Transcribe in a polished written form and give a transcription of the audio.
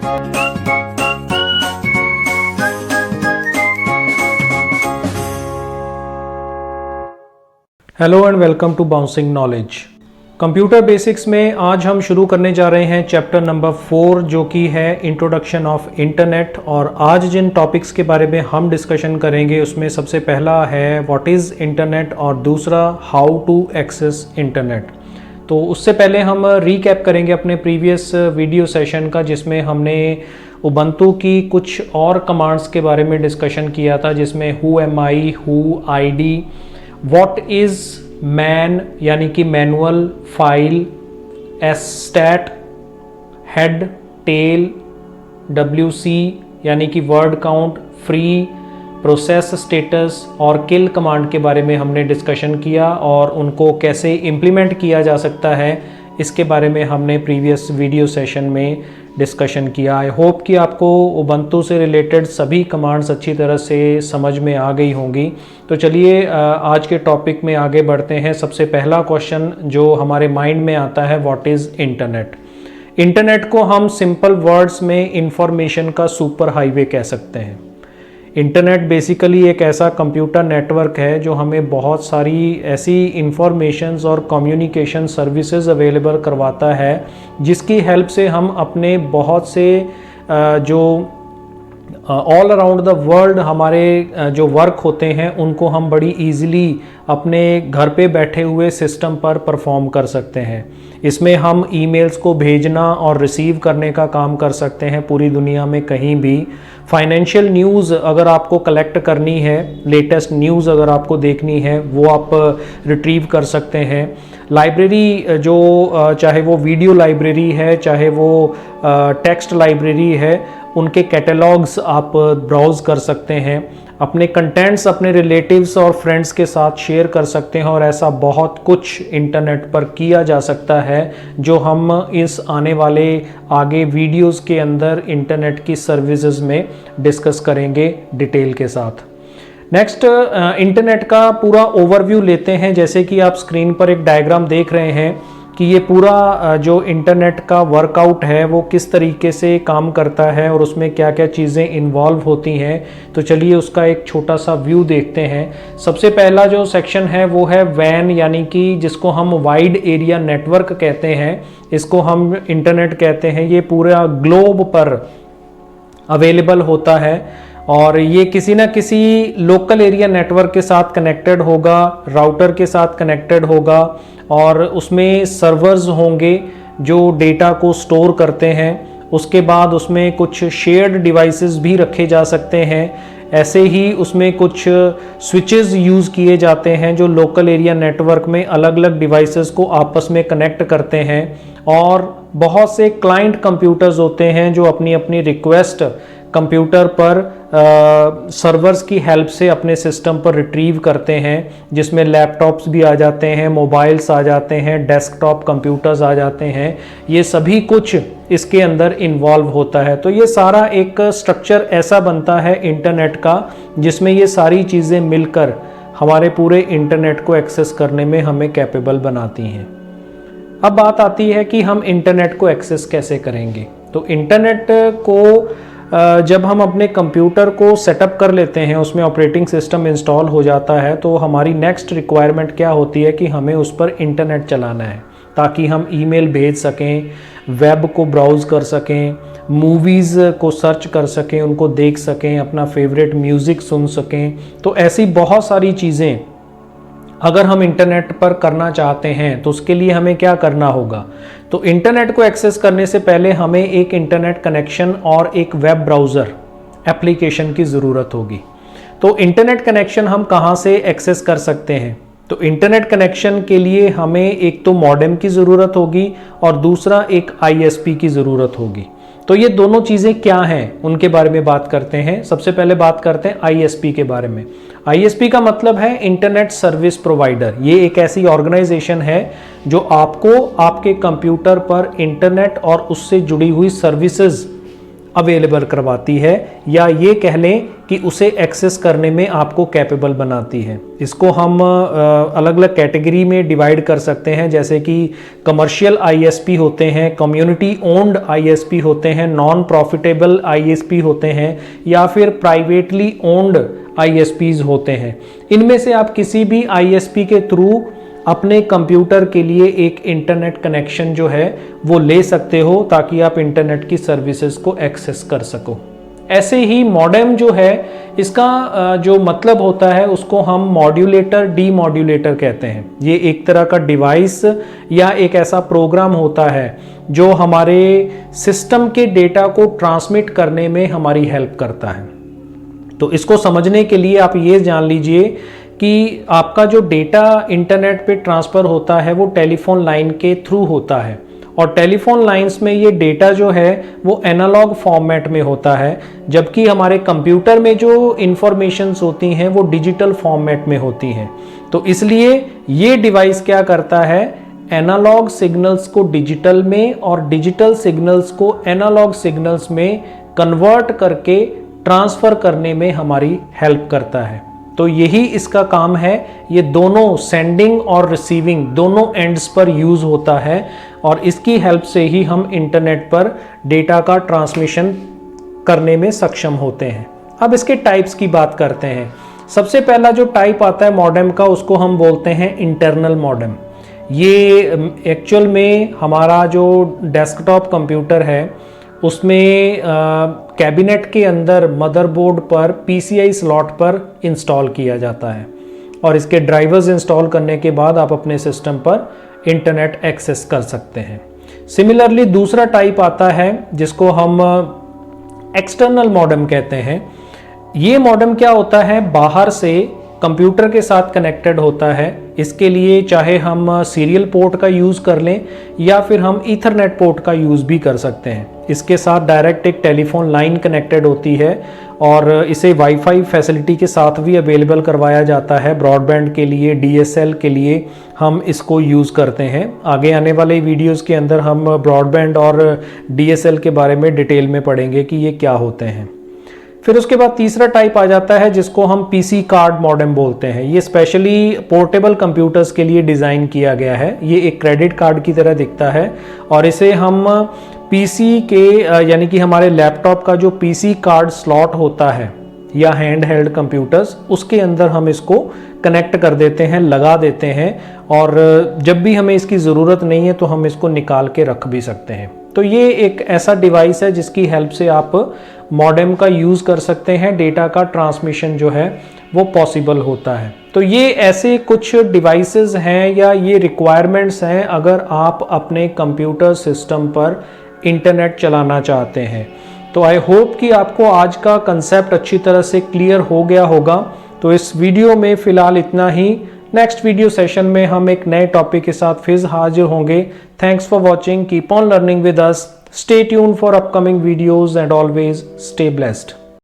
Hello and welcome to bouncing knowledge. Computer basics में आज हम शुरू करने जा रहे हैं चैप्टर नंबर 4 जो कि है इंट्रोडक्शन ऑफ इंटरनेट। और आज जिन टॉपिक्स के बारे में हम डिस्कशन करेंगे उसमें सबसे पहला है व्हाट इज़ इंटरनेट और दूसरा हाउ टू एक्सेस इंटरनेट। तो उससे पहले हम रीकैप करेंगे अपने प्रीवियस वीडियो सेशन का जिसमें हमने उबंटू की कुछ और कमांड्स के बारे में डिस्कशन किया था, जिसमें who am I, who ID, what is man यानी कि manual, file, stat, head, tail, WC यानी कि word count, free, process status और किल कमांड के बारे में हमने डिस्कशन किया और उनको कैसे इम्प्लीमेंट किया जा सकता है इसके बारे में हमने प्रीवियस वीडियो सेशन में डिस्कशन किया। आई होप कि आपको उबंटू से रिलेटेड सभी कमांड्स अच्छी तरह से समझ में आ गई होंगी। तो चलिए आज के टॉपिक में आगे बढ़ते हैं। सबसे पहला क्वेश्चन जो हमारे माइंड में आता है, व्हाट इज़ इंटरनेट। इंटरनेट को हम सिंपल वर्ड्स में इंफॉर्मेशन का सुपर हाईवे कह सकते हैं। इंटरनेट बेसिकली एक ऐसा कंप्यूटर नेटवर्क है जो हमें बहुत सारी ऐसी इंफॉर्मेशंस और कम्युनिकेशन सर्विसेज अवेलेबल करवाता है जिसकी हेल्प से हम अपने बहुत से जो ऑल अराउंड द वर्ल्ड हमारे जो वर्क होते हैं उनको हम बड़ी इजीली अपने घर पे बैठे हुए सिस्टम पर परफॉर्म कर सकते हैं। इसमें हम ईमेल्स को भेजना और रिसीव करने का काम कर सकते हैं पूरी दुनिया में कहीं भी। फाइनेंशियल न्यूज़ अगर आपको कलेक्ट करनी है, लेटेस्ट न्यूज़ अगर आपको देखनी है वो आप रिट्रीव कर सकते हैं। लाइब्रेरी जो चाहे वो वीडियो लाइब्रेरी है, चाहे वो टेक्स्ट लाइब्रेरी है, उनके कैटलॉग्स आप ब्राउज़ कर सकते हैं। अपने कंटेंट्स अपने रिलेटिव्स और फ्रेंड्स के साथ शेयर कर सकते हैं और ऐसा बहुत कुछ इंटरनेट पर किया जा सकता है जो हम इस आने वाले आगे वीडियोस के अंदर इंटरनेट की सर्विसेज में डिस्कस करेंगे डिटेल के साथ। नेक्स्ट इंटरनेट का पूरा ओवरव्यू लेते हैं। जैसे कि आप स्क्रीन पर एक डायग्राम देख रहे हैं कि ये पूरा जो इंटरनेट का वर्कआउट है वो किस तरीके से काम करता है और उसमें क्या क्या चीज़ें इन्वॉल्व होती हैं। तो चलिए उसका एक छोटा सा व्यू देखते हैं। सबसे पहला जो सेक्शन है वो है वैन यानी कि जिसको हम वाइड एरिया नेटवर्क कहते हैं, इसको हम इंटरनेट कहते हैं। ये पूरा ग्लोब पर अवेलेबल होता है और ये किसी ना किसी लोकल एरिया नेटवर्क के साथ कनेक्टेड होगा, राउटर के साथ कनेक्टेड होगा और उसमें सर्वर्स होंगे जो डेटा को स्टोर करते हैं। उसके बाद उसमें कुछ शेयर्ड डिवाइसेस भी रखे जा सकते हैं। ऐसे ही उसमें कुछ स्विचेस यूज़ किए जाते हैं जो लोकल एरिया नेटवर्क में अलग अलग डिवाइसेस को आपस में कनेक्ट करते हैं। और बहुत से क्लाइंट कंप्यूटर्स होते हैं जो अपनी अपनी रिक्वेस्ट कंप्यूटर पर सर्वर्स की हेल्प से अपने सिस्टम पर रिट्रीव करते हैं, जिसमें लैपटॉप्स भी आ जाते हैं, मोबाइल्स आ जाते हैं, डेस्कटॉप कंप्यूटर्स आ जाते हैं। ये सभी कुछ इसके अंदर इन्वॉल्व होता है। तो ये सारा एक स्ट्रक्चर ऐसा बनता है इंटरनेट का जिसमें ये सारी चीज़ें मिलकर हमारे पूरे इंटरनेट को एक्सेस करने में हमें कैपेबल बनाती हैं। अब बात आती है कि हम इंटरनेट को एक्सेस कैसे करेंगे। तो इंटरनेट को जब हम अपने कंप्यूटर को सेटअप कर लेते हैं, उसमें ऑपरेटिंग सिस्टम इंस्टॉल हो जाता है, तो हमारी नेक्स्ट रिक्वायरमेंट क्या होती है कि हमें उस पर इंटरनेट चलाना है ताकि हम ईमेल भेज सकें, वेब को ब्राउज़ कर सकें, मूवीज़ को सर्च कर सकें, उनको देख सकें, अपना फेवरेट म्यूज़िक सुन सकें। तो ऐसी बहुत सारी चीज़ें अगर हम इंटरनेट पर करना चाहते हैं तो उसके लिए हमें क्या करना होगा। तो इंटरनेट को एक्सेस करने से पहले हमें एक इंटरनेट कनेक्शन और एक वेब ब्राउज़र एप्लीकेशन की ज़रूरत होगी। तो इंटरनेट कनेक्शन हम कहाँ से एक्सेस कर सकते हैं। तो इंटरनेट कनेक्शन के लिए हमें एक तो मॉडेम की ज़रूरत होगी और दूसरा एक ISP की ज़रूरत होगी। तो ये दोनों चीज़ें क्या हैं उनके बारे में बात करते हैं। सबसे पहले बात करते हैं ISP के बारे में। ISP का मतलब है इंटरनेट सर्विस प्रोवाइडर। ये एक ऐसी ऑर्गेनाइजेशन है जो आपको आपके कंप्यूटर पर इंटरनेट और उससे जुड़ी हुई सर्विसेज अवेलेबल करवाती है, या ये कह लें कि उसे एक्सेस करने में आपको कैपेबल बनाती है। इसको हम अलग अलग कैटेगरी में डिवाइड कर सकते हैं, जैसे कि कमर्शियल आईएसपी होते हैं, कम्युनिटी ओन्ड आईएसपी होते हैं, नॉन प्रॉफिटेबल आईएसपी होते हैं, या फिर प्राइवेटली ओन्ड आईएसपीज होते हैं। इनमें से आप किसी भी आईएसपी के थ्रू अपने कंप्यूटर के लिए एक इंटरनेट कनेक्शन जो है वो ले सकते हो, ताकि आप इंटरनेट की सर्विसेज को एक्सेस कर सको। ऐसे ही मॉडेम जो है, इसका जो मतलब होता है उसको हम मॉड्यूलेटर डीमॉड्यूलेटर कहते हैं। ये एक तरह का डिवाइस या एक ऐसा प्रोग्राम होता है जो हमारे सिस्टम के डेटा को ट्रांसमिट करने में हमारी हेल्प करता है। तो इसको समझने के लिए आप ये जान लीजिए कि आपका जो डेटा इंटरनेट पे ट्रांसफ़र होता है वो टेलीफोन लाइन के थ्रू होता है, और टेलीफोन लाइंस में ये डेटा जो है वो एनालॉग फॉर्मेट में होता है, जबकि हमारे कंप्यूटर में जो इंफॉर्मेशंस होती हैं वो डिजिटल फॉर्मेट में होती हैं। तो इसलिए ये डिवाइस क्या करता है, एनालॉग सिग्नल्स को डिजिटल में और डिजिटल सिग्नल्स को एनालॉग सिग्नल्स में कन्वर्ट करके ट्रांसफ़र करने में हमारी हेल्प करता है। तो यही इसका काम है। ये दोनों सेंडिंग और रिसीविंग दोनों एंड्स पर यूज़ होता है, और इसकी हेल्प से ही हम इंटरनेट पर डेटा का ट्रांसमिशन करने में सक्षम होते हैं। अब इसके टाइप्स की बात करते हैं। सबसे पहला जो टाइप आता है मॉडेम का, उसको हम बोलते हैं इंटरनल मॉडेम। ये एक्चुअल में हमारा जो डेस्कटॉप कंप्यूटर है उसमें कैबिनेट के अंदर मदरबोर्ड पर पीसीआई स्लॉट पर इंस्टॉल किया जाता है, और इसके ड्राइवर्स इंस्टॉल करने के बाद आप अपने सिस्टम पर इंटरनेट एक्सेस कर सकते हैं। सिमिलरली दूसरा टाइप आता है जिसको हम एक्सटर्नल मॉडेम कहते हैं। ये मॉडेम क्या होता है, बाहर से कंप्यूटर के साथ कनेक्टेड होता है। इसके लिए चाहे हम सीरियल पोर्ट का यूज़ कर लें या फिर हम ईथरनेट पोर्ट का यूज़ भी कर सकते हैं। इसके साथ डायरेक्ट एक टेलीफोन लाइन कनेक्टेड होती है, और इसे वाईफाई फैसिलिटी के साथ भी अवेलेबल करवाया जाता है। ब्रॉडबैंड के लिए, डीएसएल के लिए हम इसको यूज़ करते हैं। आगे आने वाले वीडियोज़ के अंदर हम ब्रॉडबैंड और डीएसएल के बारे में डिटेल में पढ़ेंगे कि ये क्या होते हैं। फिर उसके बाद तीसरा टाइप आ जाता है जिसको हम पीसी कार्ड मॉडेम बोलते हैं। ये स्पेशली पोर्टेबल कंप्यूटर्स के लिए डिज़ाइन किया गया है। ये एक क्रेडिट कार्ड की तरह दिखता है, और इसे हम पीसी के यानी कि हमारे लैपटॉप का जो पीसी कार्ड स्लॉट होता है या हैंड हेल्ड कंप्यूटर्स, उसके अंदर हम इसको कनेक्ट कर देते हैं, लगा देते हैं, और जब भी हमें इसकी ज़रूरत नहीं है तो हम इसको निकाल के रख भी सकते हैं। तो ये एक ऐसा डिवाइस है जिसकी हेल्प से आप मॉडेम का यूज़ कर सकते हैं। डेटा का ट्रांसमिशन जो है वो पॉसिबल होता है। तो ये ऐसे कुछ डिवाइसेस हैं या ये रिक्वायरमेंट्स हैं अगर आप अपने कंप्यूटर सिस्टम पर इंटरनेट चलाना चाहते हैं। तो आई होप कि आपको आज का कंसेप्ट अच्छी तरह से क्लियर हो गया होगा। तो इस वीडियो में फ़िलहाल इतना ही। नेक्स्ट वीडियो सेशन में हम एक नए टॉपिक के साथ फिर हाजिर होंगे। Thanks for watching, keep on learning with us, stay tuned for upcoming videos and always stay blessed.